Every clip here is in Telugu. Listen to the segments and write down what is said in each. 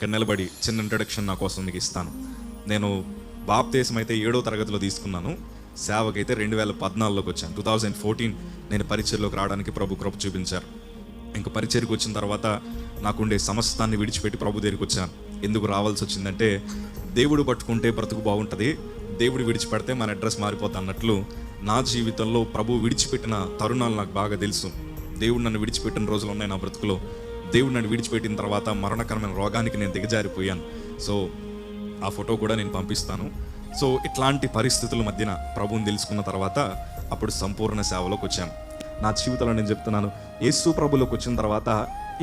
ఇక్కడ నిలబడి చిన్న ఇంట్రడక్షన్ నా కోసం మీకు ఇస్తాను. నేను బాప్తీసం అయితే 7వ తరగతిలో తీసుకున్నాను. సేవకైతే 2014లోకి వచ్చాను. 2014 నేను పరిచర్లోకి రావడానికి ప్రభు కృప చూపించారు. ఇంక పరిచర్కి వచ్చిన తర్వాత నాకుండే సమస్తాన్ని విడిచిపెట్టి ప్రభు దగ్గరికి వచ్చాను. ఎందుకు రావాల్సి వచ్చిందంటే, దేవుడు పట్టుకుంటే బ్రతుకు బాగుంటుంది, దేవుడు విడిచిపెడితే మన అడ్రస్ మారిపోతుంది అన్నట్లు నా జీవితంలో ప్రభు విడిచిపెట్టిన తరుణాలు నాకు బాగా తెలుసు. దేవుడు నన్ను విడిచిపెట్టిన రోజులు ఉన్నాయి నా బ్రతుకులో. దేవుడు నన్ను విడిచిపెట్టిన తర్వాత మరణకరమైన రోగానికి నేను దిగజారిపోయాను. సో ఆ ఫోటో కూడా నేను పంపిస్తాను. సో ఇట్లాంటి పరిస్థితుల మధ్యన ప్రభువుని తెలుసుకున్న తర్వాత అప్పుడు సంపూర్ణ సేవలోకి వచ్చాను. నా జీవితంలో నేను చెప్తున్నాను, యేసు ప్రభులోకి వచ్చిన తర్వాత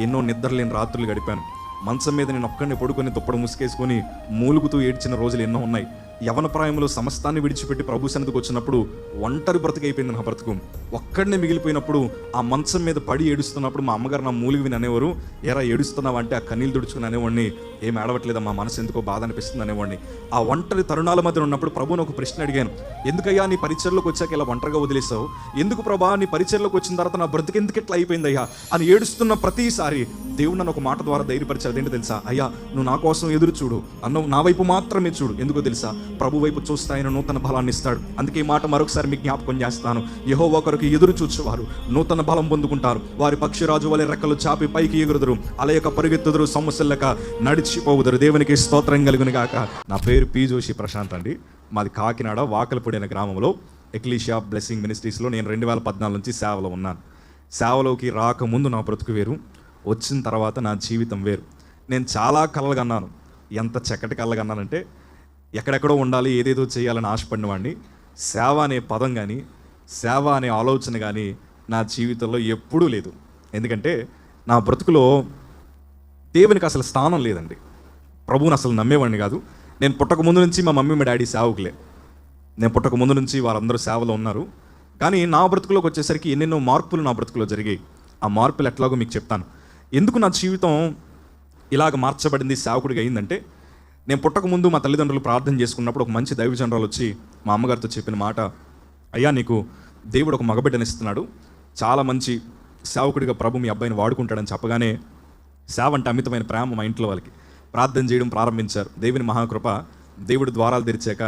ఎన్నో నిద్రలేని రాత్రులు గడిపాను. మంచం మీద నేను ఒక్కడిని పడుకొని దుప్పడు ముసుకేసుకొని మూలుగుతూ ఏడ్చిన రోజులు ఎన్నో ఉన్నాయి. యవన ప్రాయంలో సమస్తాన్ని విడిచిపెట్టి ప్రభు సన్నిధికి వచ్చినప్పుడు ఒంటరి బ్రతికైపోయింది నా బ్రతుకు. ఒక్కడినే మిగిలిపోయినప్పుడు ఆ మంచం మీద పడి ఏడుస్తున్నప్పుడు మా అమ్మగారు నా మూలిగి విని అనేవారు, ఎరా ఏడుస్తున్నావు అంటే ఆ కన్నీళ్ళు తుడుచుకుని అనేవాడిని, ఏం ఏడవట్లేదా, మా మనసు ఎందుకో బాధ అనిపిస్తుంది అనేవాడిని. ఆ ఒంటరి తరుణాల మధ్య ఉన్నప్పుడు ప్రభుని ఒక ప్రశ్న అడిగాను, ఎందుకయ్యా నీ పరిచర్లోకి వచ్చాక ఇలా ఒంటరిగా వదిలేసావు? ఎందుకు ప్రభా నీ పరిచర్లోకి వచ్చిన తర్వాత నా బ్రతుకు ఎందుకు ఇట్లా అయిపోయిందయ్యా అని ఏడుస్తున్న ప్రతిసారి దేవుడు నన్ను ఒక మాట ద్వారా ధైర్యపరిచారు. ఏంటో తెలుసా? అయ్యా నువ్వు నా కోసం ఎదురు చూడు, అన్న నా వైపు మాత్రమే చూడు. ఎందుకో తెలుసా? ప్రభు వైపు చూస్తే ఆయన నూతన బలాన్ని ఇస్తాడు. అందుకే ఈ మాట మరొకసారి మీకు జ్ఞాపకం చేస్తాను, యెహోవా కొరకు ఎదురు చూచువారు నూతన బలం పొందుకుంటారు. వారి పక్షిరాజు వలె రెక్కలు చాపి పైకి ఎగురుదురు, అలయక పరిగెత్తుదురు, సొమ్మసిల్లక నడిచిపోవుదురు. దేవునికి స్తోత్రం కలుగును గాక. నా పేరు పి జోషి ప్రశాంత్ అండి. మాది కాకినాడ వాకలపూడి అనే గ్రామంలో ఎక్లీషియా బ్లెస్సింగ్ మినిస్ట్రీస్లో నేను 2014 నుంచి సేవలో ఉన్నాను. సేవలోకి రాకముందు నా బ్రతుకు వేరు, వచ్చిన తర్వాత నా జీవితం వేరు. నేను చాలా కలలు కన్నాను. ఎంత చక్కటి కలలు కన్నానంటే, ఎక్కడెక్కడో ఉండాలి, ఏదేదో చేయాలని ఆశపడిన వాడిని. సేవ అనే పదం కానీ, సేవ అనే ఆలోచన కానీ నా జీవితంలో ఎప్పుడూ లేదు. ఎందుకంటే నా బ్రతుకులో దేవునికి అసలు స్థానం లేదండి. ప్రభువుని అసలు నమ్మేవాడిని కాదు. నేను పుట్టక ముందు నుంచి మా మమ్మీ మా డాడీ సేవకులే. నేను పుట్టక ముందు నుంచి వారందరూ సేవలో ఉన్నారు. కానీ నా బ్రతుకులోకి వచ్చేసరికి ఎన్నెన్నో మార్పులు నా బ్రతుకులో జరిగాయి. ఆ మార్పులు ఎట్లాగో మీకు చెప్తాను. ఎందుకు నా జీవితం ఇలాగ మార్చబడింది, సేవకుడిగా అయిందంటే, నేను పుట్టక ముందు మా తల్లిదండ్రులు ప్రార్థన చేసుకున్నప్పుడు ఒక మంచి దైవజనరాలు వచ్చి మా అమ్మగారితో చెప్పిన మాట, అయ్యా నీకు దేవుడు ఒక మగబిడ్డనిస్తున్నాడు, చాలా మంచి సేవకుడిగా ప్రభు మీ అబ్బాయిని వాడుకుంటాడని చెప్పగానే సేవ అంటే అమితమైన ప్రేమ మా ఇంట్లో వాళ్ళకి. ప్రార్థన చేయడం ప్రారంభించారు. దేవుని మహాకృప, దేవుడు ద్వారాలు తెరిచాక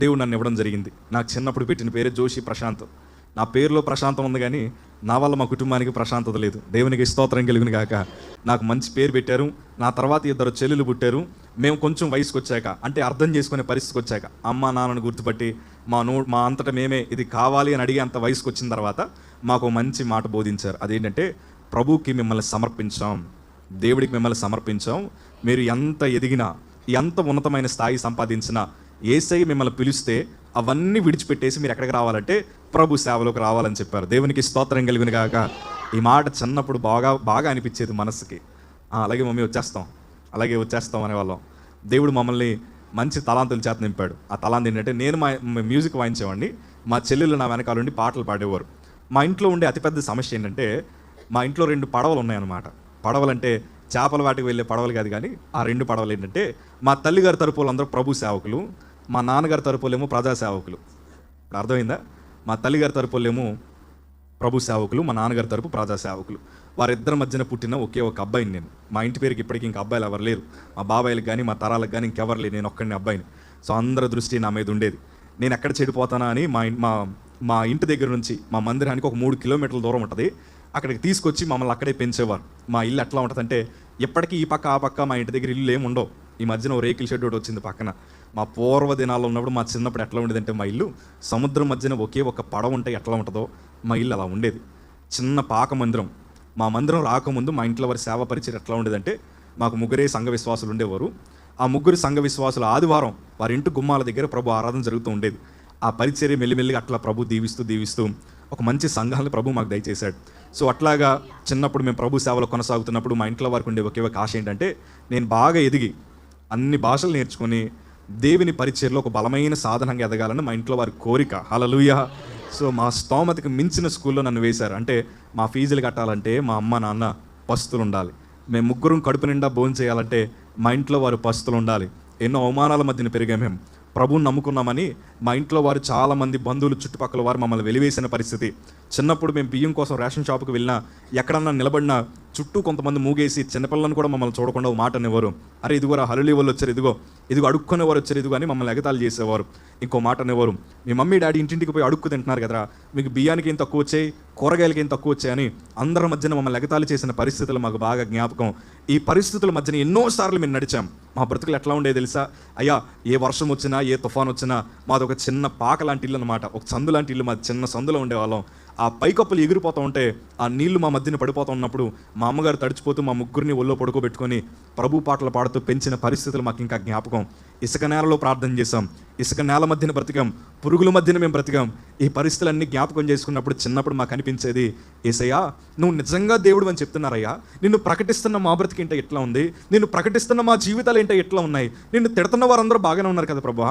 దేవుడు నన్ను ఇవ్వడం జరిగింది. నాకు చిన్నప్పుడు పెట్టిన పేరే జోషి ప్రశాంత్. నా పేరులో ప్రశాంతం ఉంది, కానీ నా వల్ల మా కుటుంబానికి ప్రశాంతత లేదు. దేవునికి స్తోత్రం కలుగును గాక. నాకు మంచి పేరు పెట్టారు. నా తర్వాత 2 చెల్లెలు పుట్టారు. మేము కొంచెం వయసుకు వచ్చాక, అంటే అర్థం చేసుకునే పరిస్థితికి వచ్చాక, అమ్మ నాన్నను గుర్తుపట్టి మా అంతటా మేమే ఇది కావాలి అని అడిగే అంత వయసుకు వచ్చిన తర్వాత మాకు మంచి మాట బోధించారు. అదేంటంటే, ప్రభువుకి మిమ్మల్ని సమర్పించాం, దేవుడికి మిమ్మల్ని సమర్పించాం. మీరు ఎంత ఎదిగినా, ఎంత ఉన్నతమైన స్థాయి సంపాదించినా, యేసయ్య మిమ్మల్ని పిలిస్తే అవన్నీ విడిచిపెట్టేసి మీరు ఎక్కడికి రావాలంటే ప్రభు సేవలోకి రావాలని చెప్పారు. దేవునికి స్తోత్రం కలుగును గాక. ఈ మాట చిన్నప్పుడు బాగా అనిపించేది మనసుకి. అలాగే మమ్మీ వచ్చేస్తాం అనేవాళ్ళం. దేవుడు మమ్మల్ని మంచి తలాంతుల చేత నింపాడు. ఆ తలాంతి ఏంటంటే, నేను మా మ్యూజిక్ వాయించేవాడిని, మా చెల్లెలు నా వెనకాల నుండి పాటలు పాడేవారు. మా ఇంట్లో ఉండే అతిపెద్ద సమస్య ఏంటంటే, మా ఇంట్లో 2 పడవలు ఉన్నాయన్నమాట. పడవలంటే చేపల వాటికి వెళ్ళే పడవలు కాదు, కానీ ఆ 2 పడవలు ఏంటంటే, మా తల్లిగారి తరపు అందరూ ప్రభు సేవకులు, మా నాన్నగారి తరపులేమో ప్రజా సేవకులు. ఇప్పుడు అర్థమైందా? మా తల్లిగారి తరపులేమో ప్రభు సేవకులు, మా నాన్నగారి తరపు ప్రజా సేవకులు. వారిద్దరి మధ్యన పుట్టిన ఒకే ఒక అబ్బాయిని నేను. మా ఇంటి పేరుకి ఇప్పటికీ ఇంకా అబ్బాయిలు ఎవరు లేరు. మా బాబాయిలకు కానీ మా తరాలకు కానీ ఇంకెవరు లేరు, నేను ఒక్కడిని అబ్బాయిని. సో అందరి దృష్టి నా మీద ఉండేది. నేను ఎక్కడ చెడిపోతానా అని మా ఇంటి దగ్గర నుంచి మా మందిరానికి ఒక 3 కిలోమీటర్ల దూరం ఉంటుంది. అక్కడికి తీసుకొచ్చి మమ్మల్ని అక్కడే పెంచేవారు. మా ఇల్లు ఎట్లా ఉంటుందంటే, ఎప్పటికీ ఈ పక్క ఆ పక్క మా ఇంటి దగ్గర ఇల్లు ఏమి ఉండవు. ఈ మధ్యన ఓ రేకుల షెడ్ ఒకటి వచ్చింది పక్కన. మా పూర్వ దినాల్లో ఉన్నప్పుడు, మా చిన్నప్పుడు ఎట్లా ఉండేదంటే, మా ఇల్లు సముద్రం మధ్యన ఒకే ఒక పడవ ఉంటే ఎట్లా ఉంటుందో మా ఇల్లు అలా ఉండేది. చిన్న పాక మందిరం. మా మందిరం రాకముందు మా ఇంట్లో వారి సేవ పరిచయం ఎట్లా ఉండేదంటే, మాకు 3 సంఘ విశ్వాసులు ఉండేవారు. ఆ 3 సంఘ విశ్వాసులు ఆదివారం వారి ఇంటి గుమ్మాల దగ్గర ప్రభు ఆరాధన జరుగుతూ ఉండేది. ఆ పరిచర్య మెల్లిమెల్లిగా అట్లా ప్రభు దీవిస్తూ ఒక మంచి సంఘాలను ప్రభు మాకు దయచేశాడు. సో అట్లాగా చిన్నప్పుడు మేము ప్రభు సేవలో కొనసాగుతున్నప్పుడు మా ఇంట్లో వారికి ఉండే ఒకే ఒక ఆశ ఏంటంటే, నేను బాగా ఎదిగి అన్ని భాషలు నేర్చుకొని దేవుని పరిచర్యలో ఒక బలమైన సాధనంగా ఎదగాలని మా ఇంట్లో వారి కోరిక. హల్లెలూయా. సో మా స్తోమతకి మించిన స్కూల్లో నన్ను వేశారు. అంటే మా ఫీజులు కట్టాలంటే మా అమ్మ నాన్న పస్తులు ఉండాలి. మేము 3 కడుపు నిండా భోజనం చేయాలంటే మా ఇంట్లో వారు పస్తులు ఉండాలి. ఎన్నో అవమానాల మధ్యన పెరిగాం మేము. ప్రభువుని నమ్ముకున్నామని మా ఇంట్లో వారు చాలామంది బంధువులు చుట్టుపక్కల వారు మమ్మల్ని వెలివేసిన పరిస్థితి. చిన్నప్పుడు మేము బియ్యం కోసం రేషన్ షాప్కి వెళ్ళినా, ఎక్కడన్నా నిలబడినా చుట్టూ కొంతమంది మూగేసి చిన్నపిల్లలను కూడా మమ్మల్ని చూడకుండా ఒక మాట అనేవారు, అరే ఇదిగోరా హలులి వాళ్ళు వచ్చారు, ఇదిగో అడుక్కునేవారు వచ్చారు, ఇదిగో అని మమ్మల్ని ఎగతాళి చేసేవారు. ఇంకో మాట అనేవారు, మీ మమ్మీ డాడీ ఇంటింటికి పోయి అడుక్కు తింటున్నారు కదరా, మీకు బియ్యానికి ఏం తక్కువ వచ్చాయి, కూరగాయలకి ఏం తక్కువ వచ్చాయని అందరి మధ్యన మమ్మల్ని ఎగతాళి చేసిన పరిస్థితులు మాకు బాగా జ్ఞాపకం. ఈ పరిస్థితుల మధ్యన ఎన్నోసార్లు మేము నడిచాం. మా బ్రతుకులు ఎట్లా ఉండేది తెలుసా? అయ్యా, ఏ వర్షం వచ్చినా ఏ తుఫాన్ వచ్చినా మాది ఒక చిన్న పాక లాంటి ఇల్లు అనమాట, ఒక సందు లాంటి ఇల్లు, మాది చిన్న సందులో ఉండేవాళ్ళం. ఆ పైకప్పులు ఎగిరిపోతూ ఉంటే ఆ నీళ్లు మా మధ్యన పడిపోతూ ఉన్నప్పుడు మా అమ్మగారు తడిచిపోతూ మా ముగ్గురిని ఒళ్ళో పడుకోబెట్టుకొని ప్రభు పాటలు పాడుతూ పెంచిన పరిస్థితులు మాకు ఇంకా జ్ఞాపకం. ఇసుక నేలలో ప్రార్థన చేశాం, ఇసుక నేల మధ్యన బ్రతికాం, పురుగుల మధ్యన మేము బ్రతికాం. ఈ పరిస్థితులన్నీ జ్ఞాపకం చేసుకున్నప్పుడు చిన్నప్పుడు మాకు అనిపించేది, యేసయ్యా నువ్వు నిజంగా దేవుడు అని చెప్తున్నారయ్యా, నిన్ను ప్రకటిస్తున్న మా బ్రతికి ఏంటో ఎట్లా ఉంది, నిన్ను ప్రకటిస్తున్న మా జీవితాలు ఏంటో ఎట్లా ఉన్నాయి, నిన్ను తిడుతున్న వారందరూ బాగానే ఉన్నారు కదా ప్రభువా,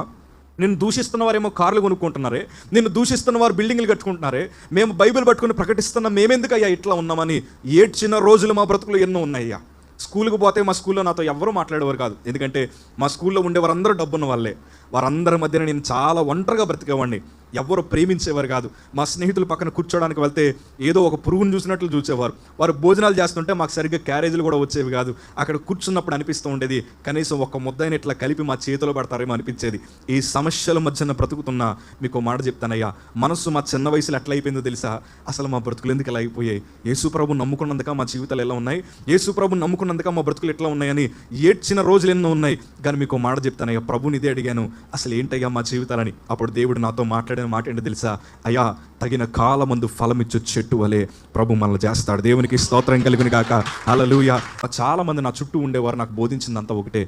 నిన్ను దూషిస్తున్న వారేమో కార్లు కొనుక్కుంటున్నారే, నిన్ను దూషిస్తున్న వారు బిల్డింగ్లు కట్టుకుంటున్నారే, మేము బైబిల్ పట్టుకుని ప్రకటిస్తున్న మేమెందుకయ్యా ఇట్లా ఉన్నామని ఏడ్చిన రోజులు మా బ్రతుకులు ఎన్నో ఉన్నాయ్యా. స్కూల్కి పోతే మా స్కూల్లో నాతో ఎవరూ మాట్లాడేవారు కాదు, ఎందుకంటే మా స్కూల్లో ఉండే వారందరూ డబ్బున్న వాళ్ళే. వారందరి మధ్యన నేను చాలా ఒంటరిగా బ్రతికేవాడిని, ఎవరు ప్రేమించేవారు కాదు. మా స్నేహితులు పక్కన కూర్చోడానికి వెళ్తే ఏదో ఒక పురుగును చూసినట్లు చూసేవారు. వారు భోజనాలు చేస్తుంటే మాకు సరిగ్గా క్యారేజీలు కూడా వచ్చేవి కాదు. అక్కడ కూర్చున్నప్పుడు అనిపిస్తూ ఉండేది, కనీసం ఒక ముద్దైన ఇట్లా కలిపి మా చేతిలో పడతారేమో అనిపించేది. ఈ సమస్యల మధ్యన బ్రతుకుతున్నా మీకు మాట చెప్తానయ్యా, మనస్సు మా చిన్న వయసులో ఎట్లా అయిపోయిందో తెలుసా? అసలు మా బ్రతుకులు ఎందుకు ఇలా అయిపోయాయి? యేసు ప్రభు నమ్ముకున్నందుక మా జీవితాలు ఎలా ఉన్నాయి, యేసు ప్రభు నమ్ముకున్నందుక మా బ్రతుకులు ఎట్లా ఉన్నాయని ఏడ్చిన రోజులు ఎన్నో ఉన్నాయి. కానీ మీకు మాట చెప్తానయ్యా, ప్రభుని ఇదే అడిగాను, అసలు ఏంటయ్యా మా జీవితాలని. అప్పుడు దేవుడు నాతో మాట్లాడిన మాట ఏంటో తెలుసా? అయ్యా, తగిన కాలమందు ఫలమిచ్చు చెట్టు వలె ప్రభు మనల్ని చేస్తాడు. దేవునికి స్తోత్రం కలుగును గాక. హల్లెలూయా. చాలా మంది నా చుట్టూ ఉండేవారు నాకు బోధించిందంతా ఒకటే,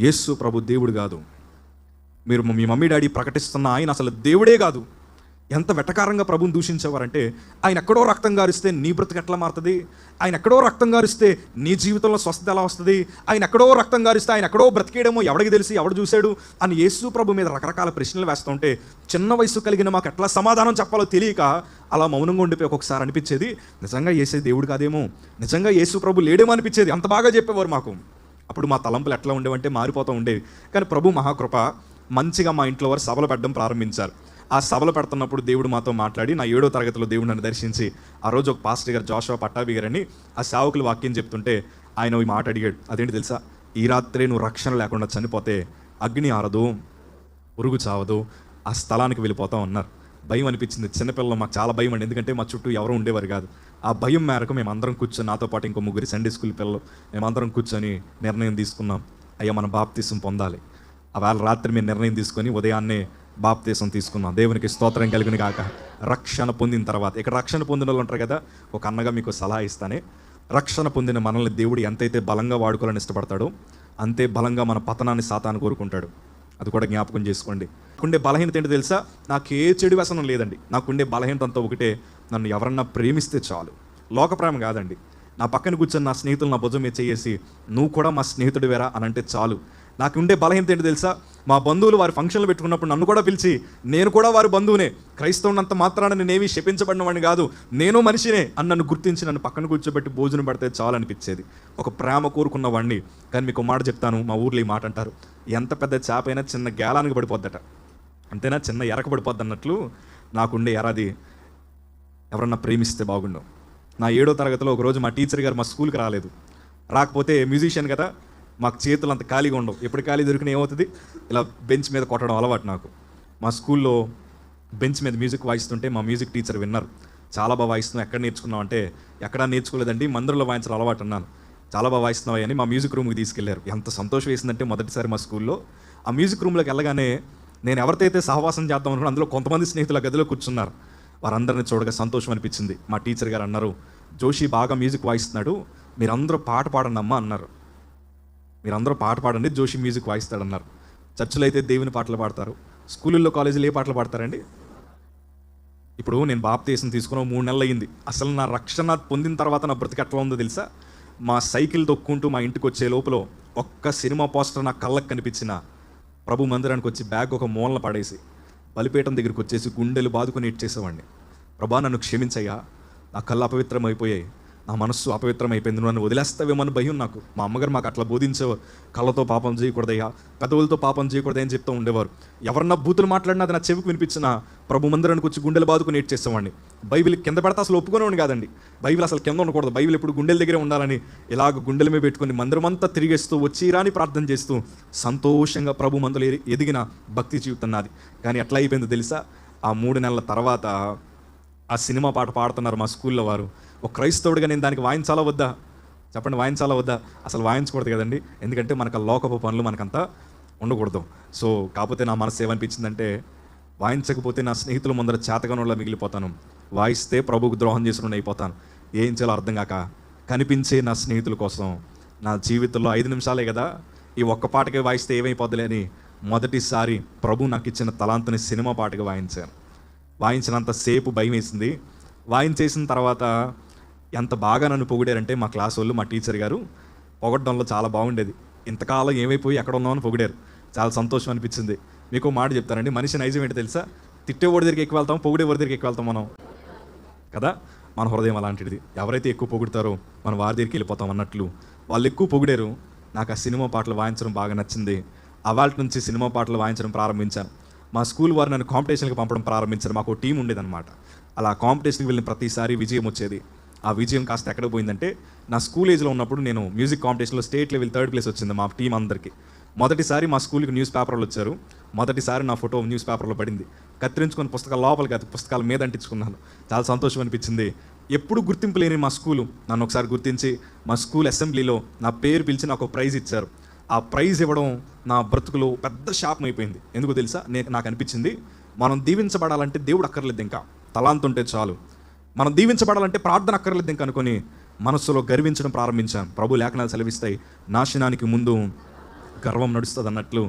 యేసు ప్రభు దేవుడు కాదు, మీరు మీ మమ్మీ డాడీ ప్రకటిస్తున్న ఆయన అసలు దేవుడే కాదు. ఎంత వెటకారంగా ప్రభుని దూషించేవారంటే, ఆయన ఎక్కడో రక్తం గారిస్తే నీ బ్రతుకు ఎట్లా మారుతుంది, ఆయన ఎక్కడో రక్తం గారిస్తే నీ జీవితంలో స్వస్థత ఎలా వస్తుంది, ఆయన ఎక్కడో రక్తం గారిస్తే ఆయన ఎక్కడో బ్రతికేయడమో ఎవడికి తెలిసి ఎవడు చూశాడు అని యేసు ప్రభు మీద రకరకాల ప్రశ్నలు వేస్తుంటే చిన్న వయసు కలిగిన మాకు ఎట్లా సమాధానం చెప్పాలో తెలియక అలా మౌనంగా ఉండిపోయి ఒక్కొక్కసారి అనిపించేది, నిజంగా యేసే దేవుడు కాదేమో, నిజంగా యేసు ప్రభు లేడేమో అనిపించేది. అంత బాగా చెప్పేవారు మాకు. అప్పుడు మా తలంపులు ఎట్లా ఉండేవంటే మారిపోతూ ఉండేవి. కానీ ప్రభు మహాకృప మంచిగా మా ఇంట్లో వారు సభలు పెట్టడం ప్రారంభించారు. ఆ సభలు పెడుతున్నప్పుడు దేవుడు మాతో మాట్లాడి, నా 7వ తరగతిలో దేవుడు నన్ను దర్శించి, ఆ రోజు ఒక పాస్టర్ గారు జోషువా పట్టాభి గారని ఆ సేవకులు వాక్యం చెప్తుంటే ఆయన ఈ మాట అడిగాడు, అదేంటి తెలుసా? ఈ రాత్రే నువ్వు రక్షణ లేకుండా చనిపోతే అగ్ని ఆరదు, పురుగు చావదు, ఆ స్థలానికి వెళ్ళిపోతాం అన్నారు. భయం అనిపించింది. చిన్నపిల్లలు మాకు చాలా భయం అండి, ఎందుకంటే మా చుట్టూ ఎవరు ఉండేవారు కాదు. ఆ భయం మేరకు మేమందరం కూర్చొని, నాతో పాటు ఇంకో 3 సండే స్కూల్ పిల్లలు, మేమందరం కూర్చొని నిర్ణయం తీసుకున్నాం, అయ్యా మనం బాప్తిసం పొందాలి. ఆ వేళ రాత్రి మేము నిర్ణయం తీసుకొని ఉదయాన్నే బాప్తిసం తీసుకున్నాం. దేవునికి స్తోత్రం కలుగును గాక. రక్షణ పొందిన తర్వాత, ఇక్కడ రక్షణ పొందిన వాళ్ళు ఉంటారు కదా, ఒక అన్నగా మీకు సలహా ఇస్తానే, రక్షణ పొందిన మనల్ని దేవుడు ఎంతైతే బలంగా వాడుకోవాలని ఇష్టపడతాడో అంతే బలంగా మన పతనాన్ని సాతాను కోరుకుంటాడు. అది కూడా జ్ఞాపకం చేసుకోండి. నాకుండే బలహీనత ఏంటో తెలుసా? నాకు ఏ చెడు వ్యసనం లేదండి. నాకుండే బలహీనత అంతా ఒకటే, నన్ను ఎవరన్నా ప్రేమిస్తే చాలు. లోక ప్రేమ కాదండి. నా పక్కన కూర్చొని నా స్నేహితులు నా భుజం మీద చేసి, నువ్వు కూడా మా స్నేహితుడు వేరా అని అంటే చాలు. నాకు ఉండే బలహీనత ఏంటి తెలుసా? మా బంధువులు వారి ఫంక్షన్లు పెట్టుకున్నప్పుడు నన్ను కూడా పిలిచి, నేను కూడా వారి బంధువునే, క్రైస్తవునంత మాత్రాన నేనేమి శపించబడిన వాడిని కాదు, నేను మనిషినే అని నన్ను గుర్తించి నన్ను పక్కన కూర్చోబెట్టి భోజనం పడితే చాలు అనిపించేది. ఒక ప్రేమ కోరుకున్న వాడిని. కానీ మీకు మాట చెప్తాను, మా ఊర్లో ఈ మాట అంటారు, ఎంత పెద్ద చేప అయినా చిన్న గేలానికి పడిపోద్దట, అంతేనా, చిన్న ఎరక పడిపోద్ది అన్నట్లు నాకుండే ఎరాది ఎవరన్నా ప్రేమిస్తే బాగుండు. నా 7వ తరగతిలో ఒకరోజు మా టీచర్ గారు మా స్కూల్కి రాలేదు. రాకపోతే మ్యూజిషియన్ కదా, మాకు చేతులు అంత ఖాళీగా ఉండవు. ఎప్పుడు ఖాళీ దొరికిన ఏమవుతుంది, ఇలా బెంచ్ మీద కొట్టడం అలవాటు నాకు. మా స్కూల్లో బెంచ్ మీద మ్యూజిక్ వాయిస్తుంటే మా మ్యూజిక్ టీచర్ విన్నారు, చాలా బాగా వాయిస్తున్నావు, ఎక్కడ నేర్చుకున్నావు అంటే, ఎక్కడా నేర్చుకోలేదండి, మందిరంలో వాయించడం అలవాటు అన్నాను. చాలా బాగా వాయిస్తున్నావు అని మా మ్యూజిక్ రూమ్కి తీసుకెళ్లారు. ఎంత సంతోషం వేసిందంటే, మొదటిసారి మా స్కూల్లో ఆ మ్యూజిక్ రూమ్లోకి వెళ్ళగానే నేను ఎవరితో అయితే సహవాసం చేద్దాం అనుకున్నా అందులో కొంతమంది స్నేహితుల గదిలో కూర్చున్నారు. వారందరిని చూడగా సంతోషం అనిపించింది. మా టీచర్ గారు అన్నారు, జోషి బాగా మ్యూజిక్ వాయిస్తున్నాడు, మీరందరూ పాట పాడండి అమ్మా అన్నారు. మీరందరూ పాట పాడండి, జోషి మ్యూజిక్ వాయిస్తాడన్నారు. చర్చిలో అయితే దేవుని పాటలు పాడతారు, స్కూళ్ళల్లో కాలేజీలో ఏ పాటలు పాడతారండి? ఇప్పుడు నేను బాప్తీసం తీసుకున్న 3 నెలలు అయ్యింది. అసలు నా రక్షణ పొందిన తర్వాత నా బ్రతికి ఎట్లా ఉందో తెలుసా? మా సైకిల్ తొక్కుంటూ మా ఇంటికి వచ్చే లోపల ఒక్క సినిమా పోస్టర్ నా కళ్ళకు కనిపించిన ప్రభు మందిరానికి వచ్చి బ్యాగ్ ఒక మూలన పడేసి బలిపీఠం దగ్గరికి వచ్చేసి గుండెలు బాదుకొని ఇచ్చేసేవాడిని. ప్రభా నన్ను క్షమించయ్యా, నా కళ్ళు అపవిత్రం అయిపోయాయి, నా మనస్సు అపవిత్రం అయిపోయింది, నన్ను వదిలేస్తావేమో అని భయం నాకు. మా అమ్మగారు మాకు అట్లా బోధించేవారు, కళ్ళతో పాపం చేయకూడదయ్యా, పెదవులతో పాపం చేయకూడదని చెప్తూ ఉండేవారు. ఎవరన్నా బూతులు మాట్లాడినా అది నా చెవికి వినిపించిన ప్రభు మందిరానికి వచ్చి గుండెలు బాదుకుని ఏడ్చేసేవాడిని. బైబిల్ కింద పెడితే అసలు ఒప్పుకునేవాడిని కాదండి. బైబిల్ అసలు కింద ఉండకూడదు, బైబిల్ ఎప్పుడు గుండెల దగ్గరే ఉండాలని ఇలాగ గుండెల మీద పెట్టుకుని మందిరం అంతా తిరిగేస్తూ వచ్చి రాని ప్రార్థన చేస్తూ సంతోషంగా ప్రభు మందులు ఎదిగిన భక్తి జీవితం నాది. కానీ ఎట్లా అయిపోయిందో తెలుసా, ఆ 3 నెలల తర్వాత ఆ సినిమా పాట పాడుతున్నారు మా స్కూల్లో వారు. ఒక క్రైస్తవుడిగా నేను దానికి వాయించాలా వద్దా? చెప్పండి, వాయించాలా వద్దా? అసలు వాయించకూడదు కదండి, ఎందుకంటే మనకు లోకపు పనులు మనకంతా ఉండకూడదు. సో కాకపోతే నా మనసు ఏమనిపించిందంటే, వాయించకపోతే నా స్నేహితుల ముందర చేతగానోళ్ళ మిగిలిపోతాను, వాయిస్తే ప్రభువుకు ద్రోహం చేసిన అయిపోతాను. ఏం చేయాలో అర్థం కాక కనిపించే నా స్నేహితుల కోసం నా జీవితంలో 5 నిమిషాలే కదా, ఈ ఒక్క పాటకే వాయిస్తే ఏమైపోద్దులే అని మొదటిసారి ప్రభు నాకు ఇచ్చిన తలాంతుని సినిమా పాటగా వాయించాను. వాయించినంతసేపు భయం వేసింది. వాయించేసిన తర్వాత ఎంత బాగా నన్ను పొగిడారంటే మా క్లాస్ వాళ్ళు, మా టీచర్ గారు పొగడ్డంలో చాలా బాగుండేది. ఇంతకాలం ఏమైపోయి ఎక్కడ ఉన్నామని పొగిడారు. చాలా సంతోషం అనిపించింది. మీకు మాట చెప్తానండి, మనిషి నైజం ఏంటో తెలుసా? తిట్టేవాడి దగ్గరికి ఎక్కువ వెళ్తాం, పొగిడేవాడి దగ్గరికి ఎక్కువ వెళ్తాం మనం కదా. మన హృదయం అలాంటిది. ఎవరైతే ఎక్కువ పొగుడతారో మనం వారి దగ్గరికి వెళ్ళిపోతాం అన్నట్లు వాళ్ళు ఎక్కువ పొగిడారు. నాకు ఆ సినిమా పాటలు వాయించడం బాగా నచ్చింది. అవాళ నుంచి సినిమా పాటలు వాయించడం ప్రారంభించాను. మా స్కూల్ వారు నన్ను కాంపిటీషన్కి పంపడం ప్రారంభించారు. మాకు టీం ఉండేదన్నమాట. అలా కాంపిటీషన్కి వెళ్ళిన ప్రతిసారి విజయం వచ్చేది. ఆ విజయం కాస్త ఎక్కడ పోయిందంటే, నా స్కూల్ ఏజ్లో ఉన్నప్పుడు నేను మ్యూజిక్ కాంపిటీషన్లో స్టేట్ లెవెల్ 3rd ప్లేస్ వచ్చింది మా టీం అందరికీ. మొదటిసారి మా స్కూల్కి న్యూస్ పేపర్లు వచ్చారు. మొదటిసారి నా ఫోటో న్యూస్ పేపర్లో పడింది. కత్తిరించుకొని పుస్తకాల లోపలికి పుస్తకాల మీద అంటించుకున్నాను. చాలా సంతోషం అనిపించింది. ఎప్పుడు గుర్తింపు లేని మా స్కూలు నన్ను ఒకసారి గుర్తించి మా స్కూల్ అసెంబ్లీలో నా పేరు పిలిచి నాకు ప్రైజ్ ఇచ్చారు. ఆ ప్రైజ్ ఇవ్వడం నా బ్రతుకులో పెద్ద శాపం అయిపోయింది. ఎందుకు తెలుసా? నాకు అనిపించింది, మనం దీవించబడాలంటే దేవుడు అక్కర్లేదు, ఇంకా తలాంతు ఉంటే చాలు. మనం దీవించబడాలంటే ప్రార్థన అక్కర్లేదు ఇంకా అనుకొని మనస్సులో గర్వించడం ప్రారంభించాను. ప్రభు లేఖనాలు సెలవిస్తాయి, నాశనానికి ముందు గర్వం నడుస్తుంది అన్నట్లు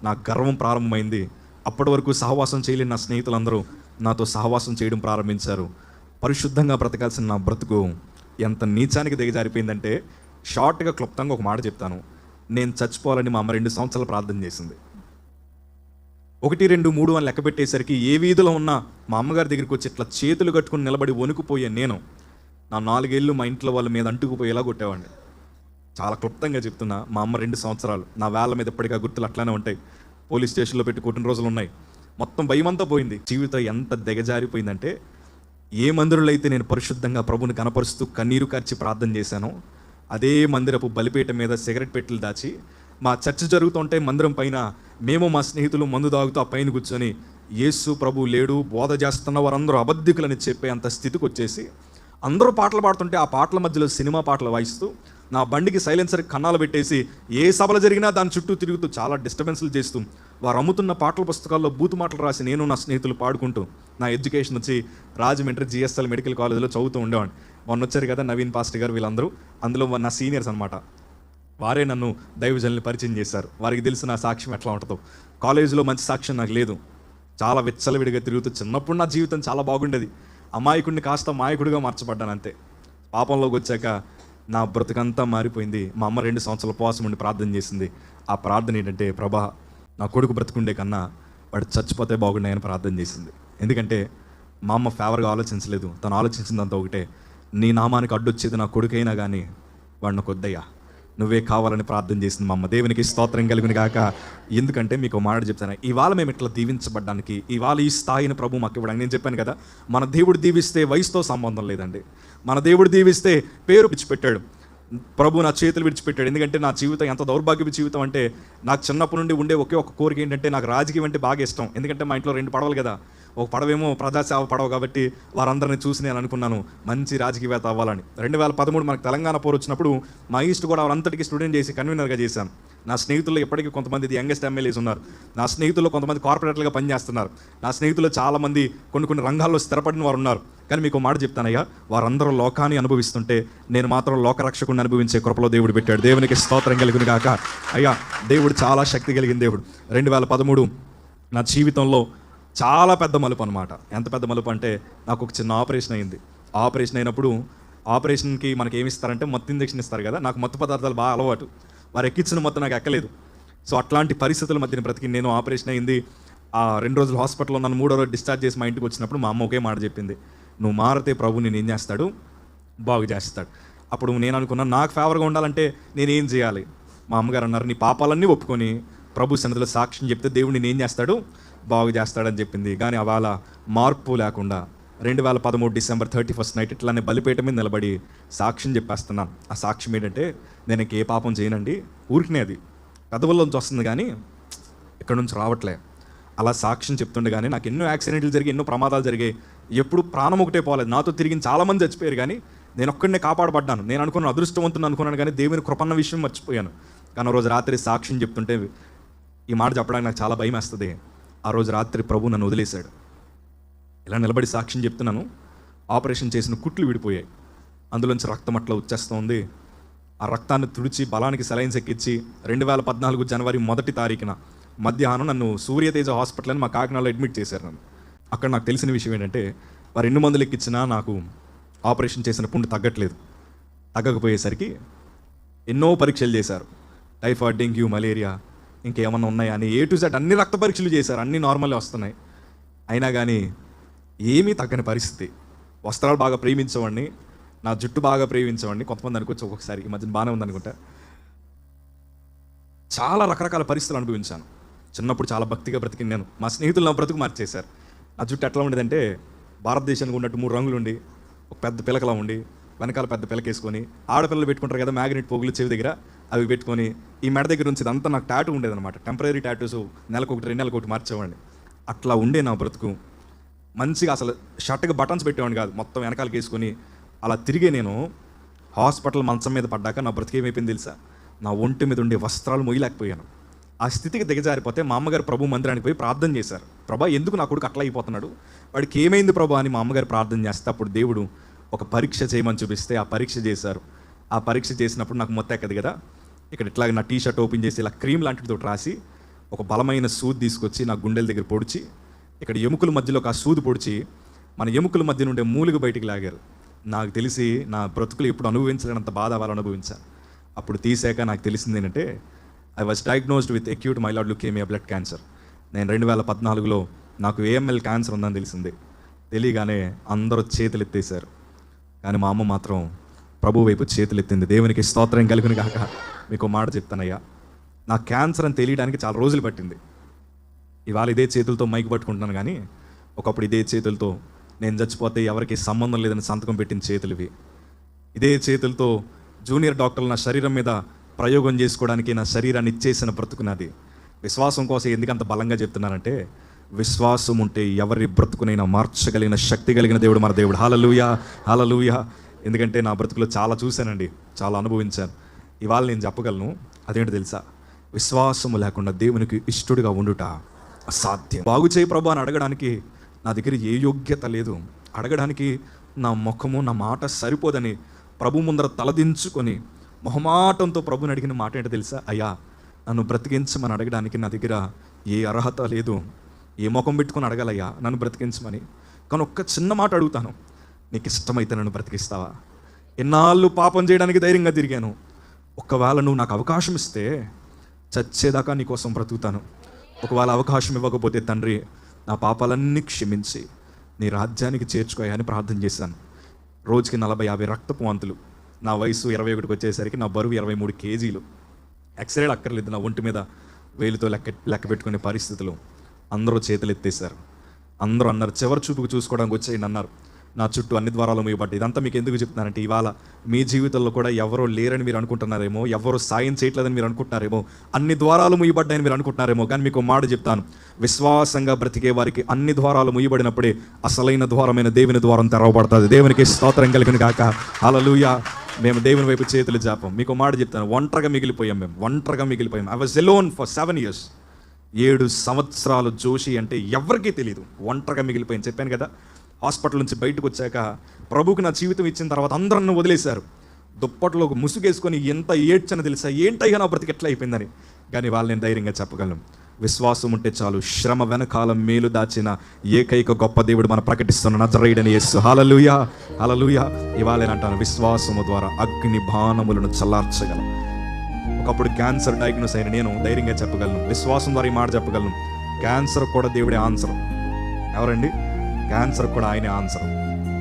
నా గర్వం ప్రారంభమైంది. అప్పటి వరకు సహవాసం చేయలేని నా స్నేహితులందరూ నాతో సహవాసం చేయడం ప్రారంభించారు. పరిశుద్ధంగా బ్రతకాల్సిన నా బ్రతుకు ఎంత నీచానికి దిగజారిపోయిందంటే, షార్ట్గా క్లుప్తంగా ఒక మాట చెప్తాను. నేను చచ్చిపోవాలని మా అమ్మ 2 సంవత్సరాలు ప్రార్థన చేసింది. 1, 2, 3 అని లెక్క పెట్టేసరికి ఏ వీధిలో ఉన్నా మా అమ్మగారి దగ్గరికి వచ్చి ఇట్లా చేతులు కట్టుకుని నిలబడి వణుకుపోయే నేను నా 4 ఏళ్ళు మా ఇంట్లో వాళ్ళ మీద అంటుకుపోయేలా కొట్టేవాడిని. చాలా క్లుప్తంగా చెప్తున్నా, మా అమ్మ 2 సంవత్సరాలు నా వేళ్ళ మీద ఎప్పటికీ గుర్తులు అట్లానే ఉంటాయి. పోలీస్ స్టేషన్లో పెట్టి కొట్టిన రోజులు ఉన్నాయి. మొత్తం భయమంతా పోయింది. జీవితం ఎంత దిగజారిపోయిందంటే, ఏ మందిరంలో అయితే నేను పరిశుద్ధంగా ప్రభుని కనపరుస్తూ కన్నీరు కార్చి ప్రార్థన చేశానో, అదే మందిరపు బలిపీట మీద సిగరెట్ పెట్టెలు దాచి, మా చర్చ జరుగుతుంటే మందిరం పైన మేము మా స్నేహితులు మందు తాగుతూ ఆ పైన కూర్చొని యేసు ప్రభు లేడు, బోధ చేస్తున్న వారందరూ అబద్ధికులని చెప్పే అంత స్థితికి వచ్చేసి, అందరూ పాటలు పాడుతుంటే ఆ పాటల మధ్యలో సినిమా పాటలు వాయిస్తూ, నా బండికి సైలెన్సర్ కన్నాలు పెట్టేసి ఏ సభలు జరిగినా దాని చుట్టూ తిరుగుతూ చాలా డిస్టర్బెన్స్లు చేస్తూ, వారు అమ్ముతున్న పాటల పుస్తకాల్లో బూతు మాటలు రాసి నేను నా స్నేహితులు పాడుకుంటూ నా ఎడ్యుకేషన్ వచ్చి రాజమండ్రి GSL మెడికల్ కాలేజ్లో చదువుతూ ఉండేవాడిని. మొన్న వచ్చారు కదా నవీన్ పాస్టర్ గారు, వీళ్ళందరూ అందులో నా సీనియర్స్ అనమాట. వారే నన్ను దైవజనుల్ని పరిచయం చేశారు. వారికి తెలిసిన నా సాక్ష్యం ఎట్లా ఉంటుందో. కాలేజీలో మంచి సాక్ష్యం నాకు లేదు. చాలా విచ్చలవిడిగా తిరుగుతూ, చిన్నప్పుడు నా జీవితం చాలా బాగుండేది. అమాయకుడిని కాస్త మాయకుడిగా మార్చబడ్డాను అంతే. పాపంలోకి వచ్చాక నా బ్రతుకంతా మారిపోయింది. మా అమ్మ 2 సంవత్సరాల ఉపవాసం ఉండి ప్రార్థన చేసింది. ఆ ప్రార్థన ఏంటంటే, ప్రభా నా కొడుకు బ్రతుకుండే కన్నా వాడు చచ్చిపోతే బాగున్నాయని ప్రార్థన చేసింది. ఎందుకంటే మా అమ్మ ఫేవర్గా ఆలోచించలేదు. తను ఆలోచించిందంతా ఒకటే, నీ నామానికి అడ్డొచ్చేది నా కొడుకైనా కానీ వాడిని కొద్దయ్యా, నువ్వే కావాలని ప్రార్థన చేసింది మా అమ్మ. దేవునికి స్తోత్రం కలుగును గాక. ఎందుకంటే మీకు మాట చెప్తాను, ఇవాళ మేము ఇట్లా దీవించబడ్డానికి, ఇవాళ ఈ స్థాయిని ప్రభు మాకు ఇవ్వడానికి, నేను చెప్పాను కదా, మన దేవుడు దీవిస్తే వయసుతో సంబంధం లేదండి. మన దేవుడు దీవిస్తే పేరు విడిచిపెట్టాడు. ప్రభు నా చేతులు విడిచిపెట్టాడు. ఎందుకంటే నా జీవితం ఎంత దౌర్భాగ్యపు జీవితం అంటే, నాకు చిన్నప్పటి నుండి ఉండే ఒకే ఒక కోరిక ఏంటంటే, నాకు రాజకీయం అంటే బాగా ఇష్టం. ఎందుకంటే మా ఇంట్లో 2 పడవలు కదా, ఒక పడవేమో ప్రజాసేవ పడవ కాబట్టి వారందరిని చూసి నేను అనుకున్నాను మంచి రాజకీయవేత్త అవ్వాలని. 2013 మనకు తెలంగాణ పోరు వచ్చినప్పుడు మా ఈస్ట్ కూడా అంతటికి స్టూడెంట్ చేసి కన్వీనర్గా చేశాను. నా స్నేహితుల్లో ఎప్పటికీ కొంతమంది యంగెస్ట్ ఎమ్మెల్యేస్ ఉన్నారు. నా స్నేహితుల్లో కొంతమంది కార్పొరేటర్లుగా పనిచేస్తున్నారు. నా స్నేహితుల్లో చాలామంది కొన్ని రంగాల్లో స్థిరపడిన వారు ఉన్నారు. కానీ మీకు మాట చెప్తానయ్యా, వారందరూ లోకాన్ని అనుభవిస్తుంటే నేను మాత్రం లోకరక్షకుడిని అనుభవించే కృపలో దేవుడు పెట్టాడు. దేవునికి స్తోత్రం కలుగును గాక. అయ్యా, దేవుడు చాలా శక్తి కలిగిన దేవుడు. 2013 నా జీవితంలో చాలా పెద్ద మలుపు అనమాట. ఎంత పెద్ద మలుపు అంటే, నాకు ఒక చిన్న ఆపరేషన్ అయింది. ఆపరేషన్ అయినప్పుడు ఆపరేషన్కి మనకి ఏమి ఇస్తారంటే మత్తు ఇంజెక్షన్ ఇస్తారు కదా. నాకు మత్తు పదార్థాలు బాగా అలవాటు. వారు ఎక్కించిన మొత్తం నాకు ఎక్కలేదు. సో అట్లాంటి పరిస్థితుల మధ్యన బ్రతికి నేను ఆపరేషన్ అయింది. ఆ 2 రోజులు హాస్పిటల్లో నన్ను 3వ రోజు డిశ్చార్జ్ చేసి మా ఇంటికి వచ్చినప్పుడు మా అమ్మ ఒకే మాట చెప్పింది, నువ్వు మారితే ప్రభు నేను ఏం చేస్తాడు, బాగు చేస్తాడు. అప్పుడు నేను అనుకున్నాను, నాకు ఫేవర్గా ఉండాలంటే నేనేం చేయాలి? మా అమ్మగారు అన్నారు, నీ పాపాలన్నీ ఒప్పుకొని ప్రభు సన్నిధిలో సాక్ష్యం చెప్తే దేవుడు నేను ఏం చేస్తాడు? బాగు చేస్తాడని చెప్పింది. కానీ అవాళ మార్పు లేకుండా 2013 డిసెంబర్ 31 నైట్ ఇట్లానే బలిపేట మీద నిలబడి సాక్ష్యం చెప్పేస్తున్నాను. ఆ సాక్ష్యం ఏంటంటే, నేను ఇంకే పాపం చేయనండి, ఊరికినే అది పెదవుల్లోంచి వస్తుంది కానీ ఇక్కడ నుంచి రావట్లే. అలా సాక్ష్యం చెప్తుండగానే నాకు ఎన్నో యాక్సిడెంట్లు జరిగాయి, ఎన్నో ప్రమాదాలు జరిగాయి. ఎప్పుడు ప్రాణం ఒకటే పోలేదు. నాతో తిరిగిన చాలామంది చచ్చిపోయారు, కానీ నేను ఒక్కడనే కాపాడబడ్డాను. నేను అనుకున్న అదృష్టవంతుని అనుకున్నాను, కానీ దేవుని కృపన్న విషయం మర్చిపోయాను. కానీ ఆ రోజు రాత్రి సాక్ష్యం చెప్తుంటే ఈ మాట చెప్పడానికి నాకు చాలా భయం వేస్తుంది. ఆ రోజు రాత్రి ప్రభు నన్ను వదిలేశాడు. ఇలా నిలబడి సాక్ష్యం చెప్తున్నాను. ఆపరేషన్ చేసిన కుట్లు విడిపోయాయి, అందులోంచి రక్తం అట్లా వచ్చేస్తుంది. ఆ రక్తాన్ని తుడిచి బలానికి సెలైన్స్ ఎక్కించి 2014 జనవరి 1 తారీఖున మధ్యాహ్నం నన్ను సూర్యతేజ హాస్పిటల్ అని మా కాకినాడలో అడ్మిట్ చేశారు నన్ను. అక్కడ నాకు తెలిసిన విషయం ఏంటంటే, వారు ఎన్ని మందులు ఎక్కించినా నాకు ఆపరేషన్ చేసిన పుండు తగ్గకపోయేసరికి ఎన్నో పరీక్షలు చేశారు. టైఫాయిడ్, డెంగ్యూ, మలేరియా, ఇంకేమన్నా ఉన్నాయా అని A to Z అన్ని రక్త పరీక్షలు చేశారు. అన్నీ నార్మల్గా వస్తున్నాయి. అయినా కానీ ఏమీ తగ్గని పరిస్థితి. వస్త్రాలు బాగా ప్రేమించేవాడిని, నా జుట్టు బాగా ప్రేమించేవాడిని. కొంతమంది అనుకోవచ్చు ఒక్కొక్కసారి ఈ మధ్యన బాగానే ఉందనుకుంటా. చాలా రకరకాల పరిస్థితులు అనుభవించాను. చిన్నప్పుడు చాలా భక్తిగా బ్రతికినాను. మా స్నేహితులు నా బ్రతుకు మార్చేశారు. నా జుట్టు ఎట్లా ఉండేదంటే, భారతదేశానికి ఉన్నట్టు 3 రంగులు ఉండి, ఒక పెద్ద పిలకలా ఉండి, వెనకాల పెద్ద పిలకేసుకొని, ఆడపిల్లలు పెట్టుకుంటారు కదా మ్యాగ్నెట్ పోగులు చెవి దగ్గర, అవి పెట్టుకొని ఈ మెడ దగ్గర నుంచి ఇదంతా నాకు టాటూ ఉండేదన్నమాట. టెంపరీ టాటూస్ నెలకు 2 నెలలకు ఒకటి మార్చేవాడిని. అట్లా ఉండే నా బ్రతుకు. మంచిగా అసలు షర్ట్కి బటన్స్ పెట్టేవాడిని కాదు, మొత్తం వెనకాలకి వేసుకొని అలా తిరిగే నేను హాస్పిటల్ మంచం మీద పడ్డాక నా బ్రతికి ఏమైపోయింది తెలుసా? నా ఒంటి మీద ఉండే వస్త్రాలు మొయ్యలేకపోయాను. ఆ స్థితికి దిగజారిపోతే మా అమ్మగారు ప్రభు మందిరానికి పోయి ప్రార్థన చేశారు. ప్రభా, ఎందుకు నా కొడుకు అట్లా అయిపోతున్నాడు, వాడికి ఏమైంది ప్రభా అని మా అమ్మగారు ప్రార్థన చేస్తే, అప్పుడు దేవుడు ఒక పరీక్ష చేయమని చూపిస్తే ఆ పరీక్ష చేశారు. ఆ పరీక్ష చేసినప్పుడు నాకు మొత్తం ఎక్కదు కదా, ఇక్కడ ఇట్లా నా టీ షర్ట్ ఓపెన్ చేసి ఇలా క్రీమ్ లాంటితో రాసి ఒక బలమైన సూది తీసుకొచ్చి నా గుండెల దగ్గర పొడిచి, ఇక్కడ ఎముకల మధ్యలోకి ఆ సూది పొడిచి మన ఎముకల మధ్య నుండే మూలుగు బయటికి లాగారు. నాకు తెలిసి నా బ్రతుకులు ఎప్పుడు అనుభవించలేనంత బాధ వాళ్ళు అనుభవించాను. అప్పుడు తీసాక నాకు తెలిసింది ఏంటంటే, I was diagnosed with acute myeloid leukaemia blood cancer. నేను 2014లో నాకు AML క్యాన్సర్ ఉందని తెలిసింది. తెలియగానే అందరూ చేతులు ఎత్తేశారు, కానీ మా అమ్మ మాత్రం ప్రభు వైపు చేతులు ఎత్తింది. దేవునికి స్తోత్రం కలుగును గాక. మీకు మాట చెప్తానయ్యా, నా క్యాన్సర్ అని తెలియడానికి చాలా రోజులు పట్టింది. ఇవాళ ఇదే చేతులతో మైక్ పట్టుకుంటున్నాను, కానీ ఒకప్పుడు ఇదే చేతులతో నేను చచ్చిపోతే ఎవరికి సంబంధం లేదని సంతకం పెట్టిన చేతులు ఇవి. ఇదే చేతులతో జూనియర్ డాక్టర్లు నా శరీరం మీద ప్రయోగం చేసుకోవడానికి నా శరీరాన్ని ఇచ్చేసిన బ్రతుకున్నది. విశ్వాసం కోసం ఎందుకంత బలంగా చెప్తున్నానంటే, విశ్వాసం ఉంటే ఎవరి బ్రతుకునైనా మార్చగలిగిన శక్తి కలిగిన దేవుడు మన దేవుడు. హల్లెలూయా, హల్లెలూయా. ఎందుకంటే నా బ్రతుకులో చాలా చూశానండి, చాలా అనుభవించాను. ఇవాళ నేను చెప్పగలను, అదేంటి తెలుసా? విశ్వాసము లేకుండా దేవునికి ఇష్టడుగా ఉండుట అసాధ్యం. బాగు చేయి ప్రభు అని అడగడానికి నా దగ్గర ఏ యోగ్యత లేదు. అడగడానికి నా ముఖము, నా మాట సరిపోదని ప్రభు ముందర తలదించుకొని మొహమాటంతో ప్రభుని అడిగిన మాట ఏంటో తెలుసా? అయ్యా, నన్ను బ్రతికించమని అడగడానికి నా దగ్గర ఏ అర్హత లేదు. ఏ ముఖం పెట్టుకొని అడగాలయ్యా నన్ను బ్రతికించమని? కానీ ఒక్క చిన్న మాట అడుగుతాను, నీకు ఇష్టమైతే నన్ను బ్రతికిస్తావా? ఎన్నాళ్ళు పాపం చేయడానికి ధైర్యంగా తిరిగాను. ఒకవేళ నువ్వు నాకు అవకాశం ఇస్తే చచ్చేదాకా నీ కోసం బ్రతుకుతాను. ఒకవేళ అవకాశం ఇవ్వకపోతే తండ్రి, నా పాపాలన్నీ క్షమించి నీ రాజ్యానికి చేర్చుకోయా అని ప్రార్థన చేశాను. రోజుకి 40-50 రక్తపు వాంతులు. నా వయసు 21కి వచ్చేసరికి నా బరువు 23 కేజీలు. ఎక్స్రేలు అక్కర్లేదు, నా ఒంటి మీద వేలుతో లెక్క పెట్టుకునే పరిస్థితులు. అందరూ చేతులు ఎత్తేశారు. అందరూ అన్నారు, చివరి చూపుకు చూసుకోవడానికి వచ్చేయండి అన్నారు. నా చుట్టూ అన్ని ద్వారాలు మూయబడ్డాయి. ఇదంతా మీకు ఎందుకు చెప్తున్నానంటే, ఇవాళ మీ జీవితంలో కూడా ఎవరో లేరని మీరు అనుకుంటున్నారేమో, ఎవరో సాయం చేయట్లేదని మీరు అనుకుంటున్నారేమో, అన్ని ద్వారాలు మూయబడ్డాయని మీరు అనుకుంటున్నారేమో. కానీ మీకు మాట చెప్తాను, విశ్వాసంగా బ్రతికే వారికి అన్ని ద్వారాలు మూయబడినప్పుడే అసలైన ద్వారమైన దేవుని ద్వారం తెరవబడుతుంది. దేవునికి స్తోత్రం కలుగును గాక. హల్లెలూయా. మేము దేవుని వైపు చేతులు జాపం. మీకు మాట చెప్తాను, ఒంటరిగా మిగిలిపోయాం. I was alone for 7 years. 7 సంవత్సరాలు జోషి అంటే ఎవరికీ తెలియదు. ఒంటరిగా మిగిలిపోయింది. చెప్పాను కదా, హాస్పిటల్ నుంచి బయటకు వచ్చాక ప్రభువుకి నా జీవితం ఇచ్చిన తర్వాత అందరూ నన్ను వదిలేశారు. దుప్పట్లో ముసుగేసుకొని ఎంత ఏడ్చని తెలుసా, ఏంటయ్యా నా బ్రతికి ఎట్లా అయిపోయిందని. కానీ వాళ్ళు నేను ధైర్యంగా చెప్పగలను, విశ్వాసం ఉంటే చాలు. శ్రమ వెనకాల మేలు దాచిన ఏకైక గొప్ప దేవుడు మనం ప్రకటిస్తున్న నజరేయుడైన యేసు. హల్లెలూయా, హల్లెలూయా. ఇవాళ నేనంటాను, విశ్వాసము ద్వారా అగ్ని బాణములను చల్లార్చగలం. ఒకప్పుడు క్యాన్సర్ డయాగ్నోస్ అయిన నేను ధైర్యంగా చెప్పగలను, విశ్వాసం ద్వారా ఈ మాట చెప్పగలను, క్యాన్సర్ కూడా దేవుడే ఆన్సర్. ఎవరండి? క్యాన్సర్ కూడా ఆయనే ఆన్సర్.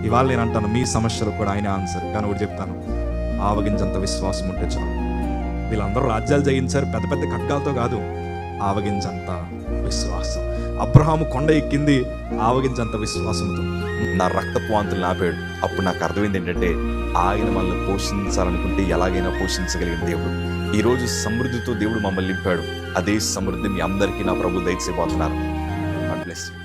ఇవాళ నేను అంటాను, మీ సమస్యలకు కూడా ఆయన ఆన్సర్. కానీ ఒకటి చెప్తాను, ఆవగింజంత విశ్వాసం ఉంటే చాలు. వీళ్ళందరూ రాజ్యాలు జయించారు పెద్ద పెద్ద ఖడ్గాలతో కాదు, ఆవగింజంత విశ్వాసం. అబ్రహాము కొండ ఎక్కింది ఆవగింజంత విశ్వాసంతో. నా రక్తపు వాంతులను ఆపాడు. అప్పుడు నాకు అర్థమైంది ఏంటంటే, ఆయన మనల్ని పోషించాలనుకుంటే ఎలాగైనా పోషించగలిగిన దేవుడు. ఈరోజు సమృద్ధితో దేవుడు మమ్మల్ని నింపాడు. అదే సమృద్ధి మీ అందరికీ నా ప్రభు దయచేయబోతున్నారు. God bless you.